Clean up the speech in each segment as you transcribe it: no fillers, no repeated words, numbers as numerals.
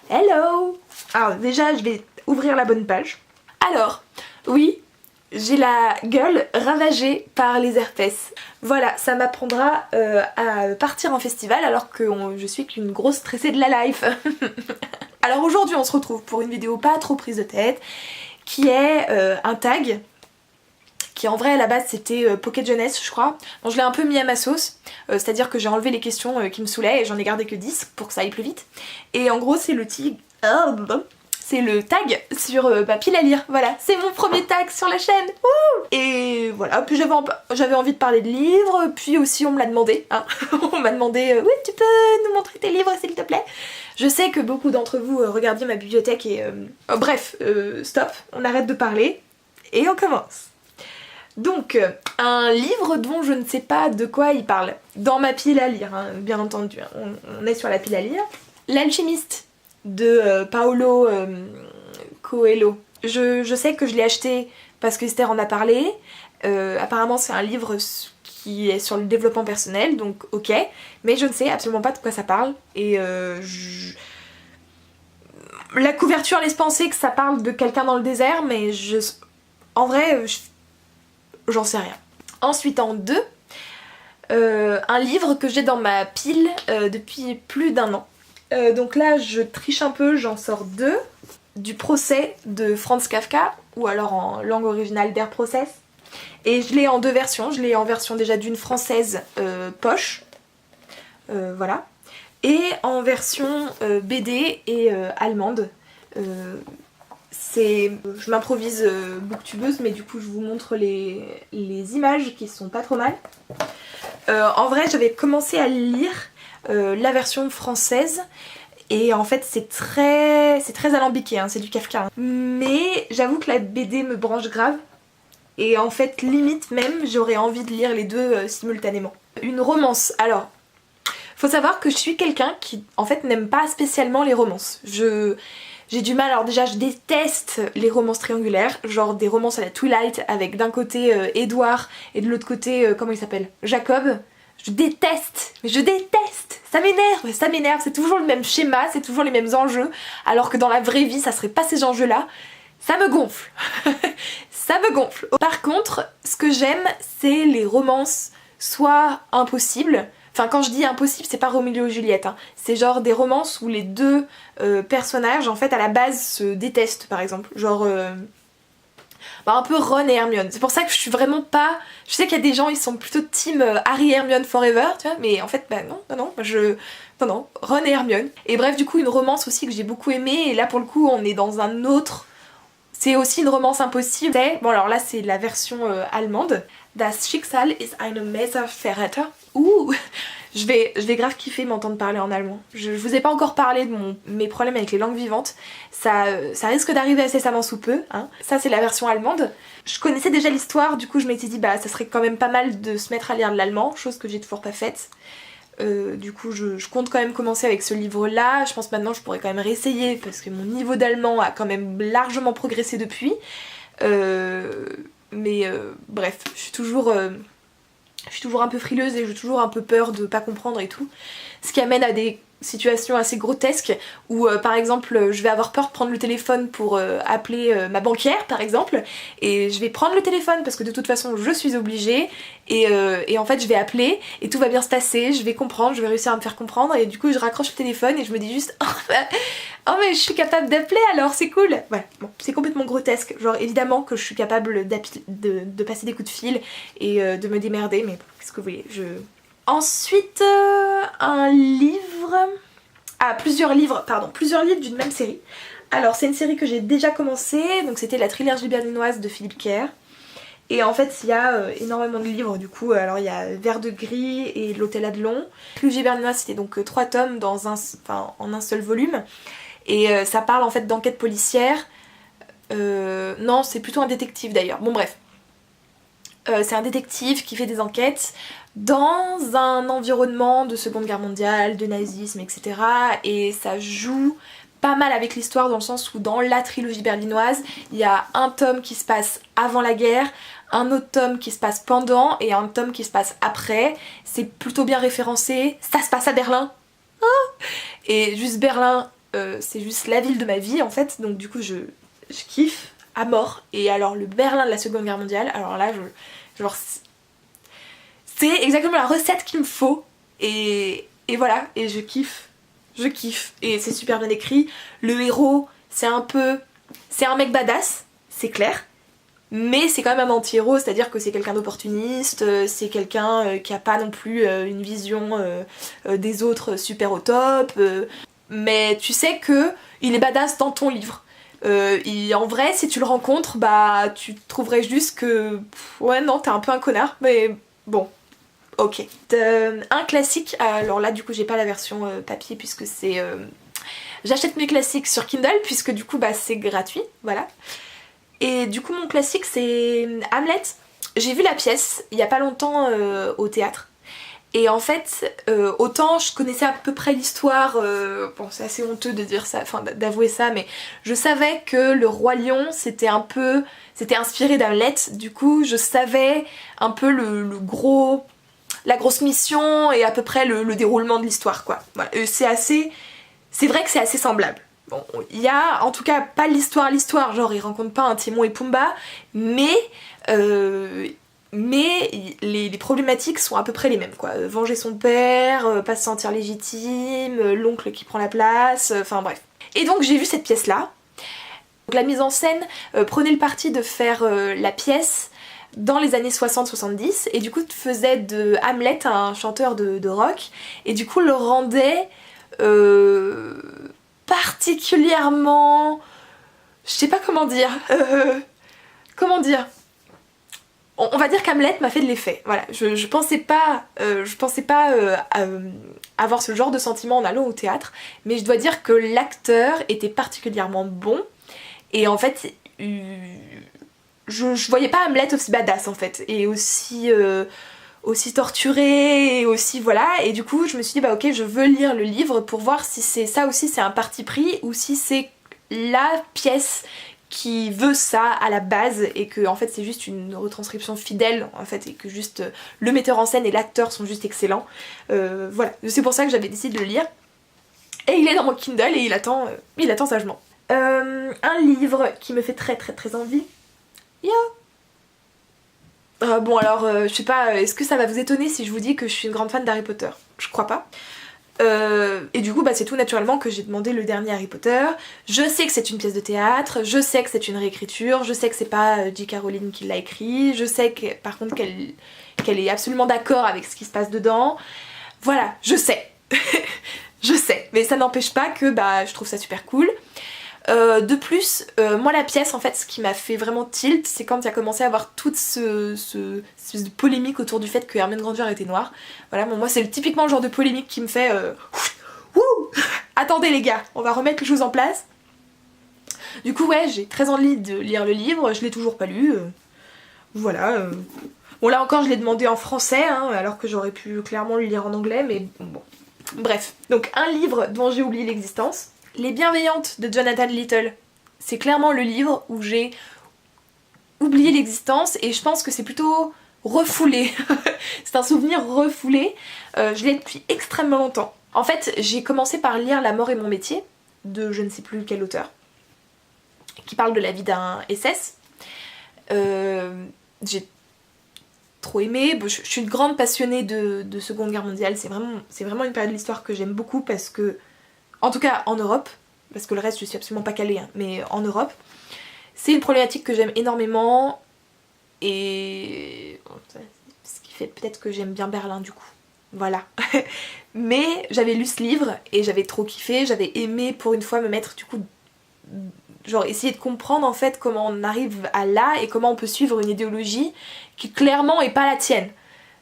Hello! Alors déjà je vais ouvrir la bonne page. Alors, oui, j'ai la gueule ravagée par les herpès. Voilà, ça m'apprendra à partir en festival alors que je suis qu'une grosse stressée de la life. Alors aujourd'hui on se retrouve pour une vidéo pas trop prise de tête qui est un tag qui en vrai à la base c'était Pocket Jeunesse je crois. Bon, je l'ai un peu mis à ma sauce, c'est-à-dire que j'ai enlevé les questions qui me saoulaient et j'en ai gardé que 10 pour que ça aille plus vite. Et en gros c'est le c'est le tag sur ma pile à lire, voilà, c'est mon premier tag sur la chaîne. Wouh, et voilà, puis j'avais envie de parler de livres, puis aussi on me l'a demandé, hein. On m'a demandé oui tu peux nous montrer tes livres s'il te plaît. Je sais que beaucoup d'entre vous regardiez ma bibliothèque et bref, stop, on arrête de parler et on commence. Donc, un livre dont je ne sais pas de quoi il parle, dans ma pile à lire, hein, bien entendu, hein. On est sur la pile à lire. L'Alchimiste de Paolo Coelho. Je sais que je l'ai acheté parce que Esther en a parlé. Apparemment c'est un livre qui est sur le développement personnel, donc ok, mais je ne sais absolument pas de quoi ça parle. Et la couverture laisse penser que ça parle de quelqu'un dans le désert, mais en vrai, j'en sais rien. Ensuite en 2, un livre que j'ai dans ma pile depuis plus d'1 an. Donc là je triche un peu, j'en sors 2. Du procès de Franz Kafka, ou alors en langue originale Der Prozess. Et je l'ai en 2 versions, je l'ai en version déjà d'une française poche, voilà, et en version BD et allemande. Je m'improvise booktubeuse, mais du coup je vous montre les images qui sont pas trop mal. En vrai j'avais commencé à lire la version française et en fait c'est très alambiqué, hein, c'est du Kafka. Hein. Mais j'avoue que la BD me branche grave et en fait limite même j'aurais envie de lire les 2 simultanément. Une romance, alors faut savoir que je suis quelqu'un qui en fait n'aime pas spécialement les romances. J'ai du mal, alors déjà je déteste les romances triangulaires, genre des romances à la Twilight avec d'un côté Edward et de l'autre côté, comment il s'appelle, Jacob. Je déteste, mais je déteste, ça m'énerve, c'est toujours le même schéma, c'est toujours les mêmes enjeux, alors que dans la vraie vie ça serait pas ces enjeux-là, ça me gonfle, ça me gonfle. Par contre, ce que j'aime, c'est les romances soit impossibles, enfin quand je dis impossible, c'est pas Roméo et Juliette, hein. C'est genre des romances où les 2 personnages en fait à la base se détestent par exemple, genre... un peu Ron et Hermione. C'est pour ça que je suis vraiment pas... Je sais qu'il y a des gens, ils sont plutôt team Harry et Hermione forever, tu vois, mais en fait, bah non, Ron et Hermione. Et bref, du coup, une romance aussi que j'ai beaucoup aimée, et là, pour le coup, on est dans un autre... C'est aussi une romance impossible. Bon, alors là, c'est la version allemande. Das Schicksal ist eine Messerverräter. Ouh, je vais grave kiffer m'entendre parler en allemand. Je vous ai pas encore parlé de mes problèmes avec les langues vivantes. Ça risque d'arriver incessamment sous peu, hein. Ça c'est la version allemande. Je connaissais déjà l'histoire, du coup je m'étais dit bah ça serait quand même pas mal de se mettre à lire de l'allemand, chose que j'ai toujours pas faite. Du coup je compte quand même commencer avec ce livre là. Je pense maintenant je pourrais quand même réessayer parce que mon niveau d'allemand a quand même largement progressé depuis. Bref, je suis toujours un peu frileuse et j'ai toujours un peu peur de pas comprendre et tout. Ce qui amène à des situations assez grotesques où par exemple je vais avoir peur de prendre le téléphone pour appeler ma banquière par exemple, et je vais prendre le téléphone parce que de toute façon je suis obligée et en fait je vais appeler et tout va bien se passer, je vais comprendre, je vais réussir à me faire comprendre et du coup je raccroche le téléphone et je me dis juste oh mais je suis capable d'appeler alors c'est cool. Voilà, bon, c'est complètement grotesque, genre évidemment que je suis capable de passer des coups de fil et de me démerder, mais qu'est-ce que vous voulez, Ensuite, un livre... Ah, plusieurs livres d'une même série. Alors, c'est une série que j'ai déjà commencé, donc c'était la trilogie berlinoise de Philippe Kerr. Et en fait, il y a énormément de livres, du coup. Alors, il y a Vert de gris et L'Hôtel Adelon. La trilogie berlinoise, c'était donc 3 tomes en un seul volume. Et ça parle en fait d'enquête policière. Non, c'est plutôt un détective d'ailleurs. Bon, bref. C'est un détective qui fait des enquêtes dans un environnement de Seconde Guerre mondiale, de nazisme, etc. Et ça joue pas mal avec l'histoire dans le sens où dans la trilogie berlinoise, il y a un tome qui se passe avant la guerre, un autre tome qui se passe pendant et un tome qui se passe après. C'est plutôt bien référencé, ça se passe à Berlin. Et juste Berlin, c'est juste la ville de ma vie en fait, donc du coup je kiffe à mort. Et alors le Berlin de la Seconde Guerre mondiale, alors là genre c'est exactement la recette qu'il me faut et voilà, et je kiffe et c'est super bien écrit. Le héros c'est un mec badass, c'est clair, mais c'est quand même un anti-héros, c'est-à-dire que c'est quelqu'un d'opportuniste, c'est quelqu'un qui a pas non plus une vision des autres super au top, mais tu sais que il est badass dans ton livre. En vrai, si tu le rencontres, bah tu trouverais juste que ouais non, t'es un peu un connard, mais bon, ok. Un classique, alors là du coup j'ai pas la version papier puisque c'est... J'achète mes classiques sur Kindle puisque du coup bah c'est gratuit, voilà. Et du coup mon classique c'est Hamlet. J'ai vu la pièce il y a pas longtemps au théâtre. Et en fait, autant je connaissais à peu près l'histoire, bon c'est assez honteux de dire ça, enfin d'avouer ça, mais je savais que le Roi Lion c'était inspiré d'Hamlet, du coup je savais un peu la grosse mission et à peu près le déroulement de l'histoire quoi. Voilà. C'est vrai que c'est assez semblable. Bon, il y a en tout cas pas l'histoire, genre ils rencontrent pas un Timon et Pumba, mais les problématiques sont à peu près les mêmes quoi. Venger son père, pas se sentir légitime, l'oncle qui prend la place, enfin bref. Et donc j'ai vu cette pièce là. Donc la mise en scène prenait le parti de faire la pièce dans les années 60-70 et du coup faisait de Hamlet un chanteur de rock et du coup le rendait particulièrement... Je sais pas comment dire. Comment dire, on va dire qu'Hamlet m'a fait de l'effet. Voilà, je pensais pas, avoir ce genre de sentiment en allant au théâtre, mais je dois dire que l'acteur était particulièrement bon. Et en fait, je voyais pas Hamlet aussi badass en fait, et aussi torturé, et aussi voilà. Et du coup, je me suis dit bah ok, je veux lire le livre pour voir si c'est ça aussi, c'est un parti pris, ou si c'est la pièce qui veut ça à la base et que en fait c'est juste une retranscription fidèle en fait et que juste le metteur en scène et l'acteur sont juste excellents. Voilà, c'est pour ça que j'avais décidé de le lire. Et il est dans mon Kindle et il attend sagement. Un livre qui me fait très très très envie. Bon alors, je sais pas, est-ce que ça va vous étonner si je vous dis que je suis une grande fan d'Harry Potter? Je crois pas. Et du coup bah c'est tout naturellement que j'ai demandé le dernier Harry Potter. Je sais que c'est une pièce de théâtre, je sais que c'est une réécriture, je sais que c'est pas J.K. Rowling qui l'a écrit, je sais que par contre qu'elle est absolument d'accord avec ce qui se passe dedans. Voilà, je sais. Je sais, mais ça n'empêche pas que bah je trouve ça super cool. De plus, moi la pièce en fait ce qui m'a fait vraiment tilt c'est quand il a commencé à avoir toute cette espèce de polémique autour du fait que Hermione Granger était noire. Voilà, bon, moi c'est typiquement le genre de polémique qui me fait attendez les gars, on va remettre les choses en place. Du coup ouais, j'ai très envie de lire le livre, je l'ai toujours pas lu. Voilà. Bon là encore je l'ai demandé en français, hein, alors que j'aurais pu clairement le lire en anglais, mais bon. Bref, donc un livre dont j'ai oublié l'existence. Les Bienveillantes de Jonathan Little, c'est clairement le livre où j'ai oublié l'existence et je pense que c'est plutôt refoulé. C'est un souvenir refoulé. Je l'ai depuis extrêmement longtemps. En fait, j'ai commencé par lire La mort est mon métier de je ne sais plus quel auteur qui parle de la vie d'un SS. J'ai trop aimé. Je suis une grande passionnée de Seconde Guerre mondiale. C'est vraiment une période de l'histoire que j'aime beaucoup parce que en tout cas en Europe, parce que le reste je suis absolument pas calée, hein, mais en Europe, c'est une problématique que j'aime énormément et ce qui fait peut-être que j'aime bien Berlin du coup. Voilà. Mais j'avais lu ce livre et j'avais trop kiffé, j'avais aimé pour une fois me mettre du coup, genre essayer de comprendre en fait comment on arrive à là et comment on peut suivre une idéologie qui clairement est pas la tienne.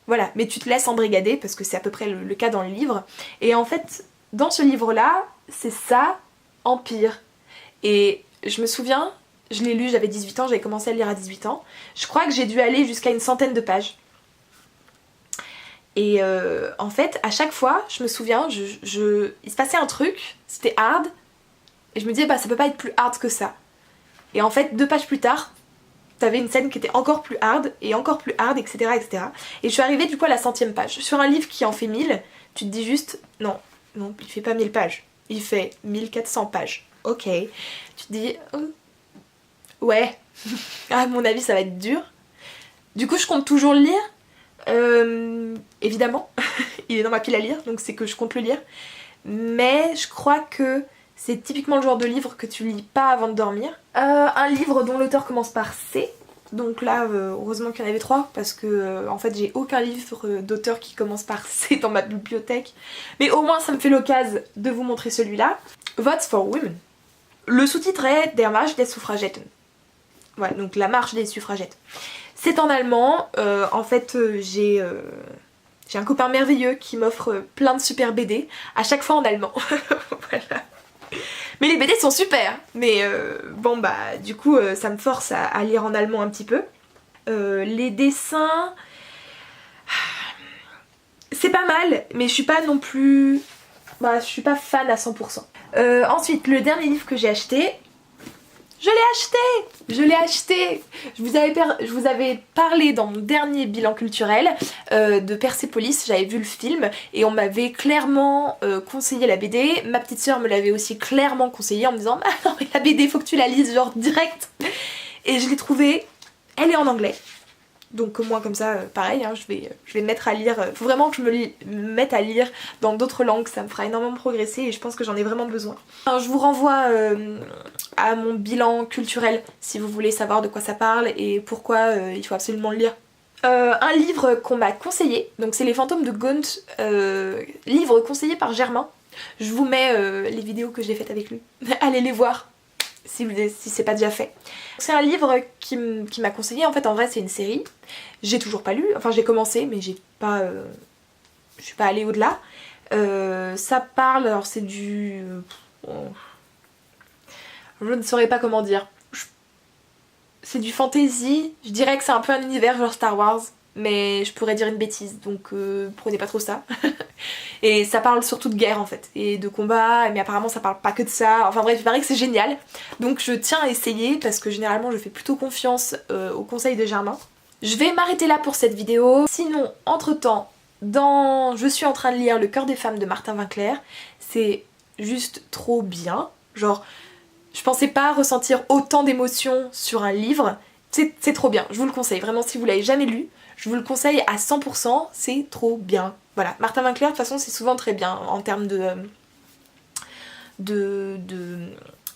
Voilà, mais tu te laisses embrigader parce que c'est à peu près le cas dans le livre. Et en fait, dans ce livre-là, c'est ça, en pire. Et je me souviens, je l'ai lu, j'avais 18 ans, j'avais commencé à le lire à 18 ans. Je crois que j'ai dû aller jusqu'à une centaine de pages. Et en fait, à chaque fois, je me souviens, il se passait un truc, c'était hard, et je me disais, bah ça peut pas être plus hard que ça. Et en fait, 2 pages plus tard, t'avais une scène qui était encore plus hard, etc., etc. Et je suis arrivée du coup à la 100e page. Sur un livre qui en fait 1000, tu te dis juste, non, il fait pas 1000 pages. Il fait 1400 pages. Ok. Tu te dis, oh, ouais, à mon avis ça va être dur. Du coup je compte toujours le lire. Évidemment, il est dans ma pile à lire, donc c'est que je compte le lire. Mais je crois que c'est typiquement le genre de livre que tu lis pas avant de dormir. Un livre dont l'auteur commence par C. Donc là, heureusement qu'il y en avait 3, parce que en fait j'ai aucun livre d'auteur qui commence par C dans ma bibliothèque. Mais au moins ça me fait l'occasion de vous montrer celui-là. Votes for Women. Le sous-titre est Der Marsch der Suffragetten. Voilà, donc la marche des suffragettes. C'est en allemand. En fait, j'ai un copain merveilleux qui m'offre plein de super BD, à chaque fois en allemand. Voilà. Mais les BD sont super. Mais bon bah du coup ça me force à lire en allemand un petit peu. Les dessins... C'est pas mal, mais je suis pas non plus... Bah, je suis pas fan à 100%. Ensuite, le dernier livre que j'ai acheté... Je l'ai acheté. Je vous avais parlé dans mon dernier bilan culturel de Persépolis, j'avais vu le film et on m'avait clairement conseillé la BD. Ma petite soeur me l'avait aussi clairement conseillé en me disant ah non mais la BD faut que tu la lises genre direct. Et je l'ai trouvée, elle est en anglais. Donc moi comme ça, pareil, hein, je vais me mettre à lire, faut vraiment que je me mette à lire dans d'autres langues, ça me fera énormément progresser et je pense que j'en ai vraiment besoin. Alors, je vous renvoie à mon bilan culturel si vous voulez savoir de quoi ça parle et pourquoi il faut absolument le lire. Un livre qu'on m'a conseillé, donc c'est Les Fantômes de Gaunt, livre conseillé par Germain. Je vous mets les vidéos que j'ai faites avec lui, allez les voir si c'est pas déjà fait. C'est un livre qui m'a conseillé, en fait en vrai c'est une série, j'ai toujours pas lu, enfin j'ai commencé mais j'ai pas, je suis pas allée au-delà. Ça parle, alors c'est du... je ne saurais pas comment dire. C'est du fantasy, je dirais que c'est un peu un univers genre Star Wars, mais je pourrais dire une bêtise, donc prenez pas trop ça. Et ça parle surtout de guerre en fait, et de combat, mais apparemment ça parle pas que de ça, enfin bref il paraît que c'est génial. Donc je tiens à essayer, parce que généralement je fais plutôt confiance aux conseils de Germain. Je vais m'arrêter là pour cette vidéo, sinon entre temps, je suis en train de lire Le cœur des femmes de Martin Winkler, c'est juste trop bien, genre je pensais pas ressentir autant d'émotions sur un livre, c'est trop bien, je vous le conseille, vraiment si vous l'avez jamais lu, je vous le conseille à 100%, c'est trop bien. Voilà, Martin Winkler de toute façon c'est souvent très bien en termes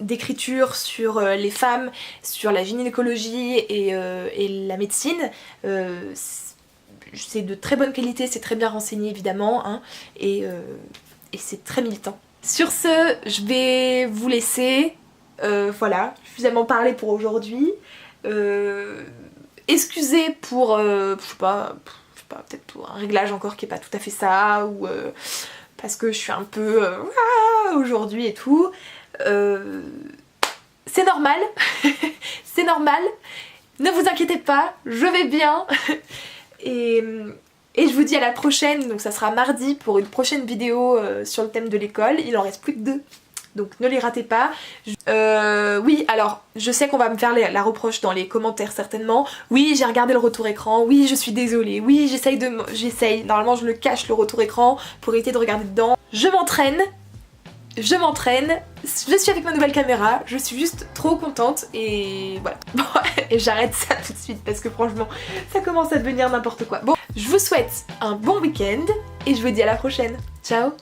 d'écriture sur les femmes, sur la gynécologie et la médecine. C'est de très bonne qualité, c'est très bien renseigné évidemment, hein, et c'est très militant. Sur ce, je vais vous laisser, voilà, suffisamment parlé pour aujourd'hui. Excusez pour, je sais pas, peut-être pour un réglage encore qui est pas tout à fait ça, ou parce que je suis un peu aujourd'hui et tout. C'est normal, c'est normal, ne vous inquiétez pas, je vais bien. Et je vous dis à la prochaine, donc ça sera mardi pour une prochaine vidéo sur le thème de l'école, il en reste plus que 2. Donc ne les ratez pas. Oui, alors je sais qu'on va me faire la reproche dans les commentaires certainement. Oui, j'ai regardé le retour écran. Oui, je suis désolée. Oui, j'essaye. Normalement je le cache le retour écran pour éviter de regarder dedans. Je m'entraîne. Je suis avec ma nouvelle caméra. Je suis juste trop contente et voilà. Bon, et j'arrête ça tout de suite parce que franchement ça commence à devenir n'importe quoi. Bon, je vous souhaite un bon week-end et je vous dis à la prochaine. Ciao.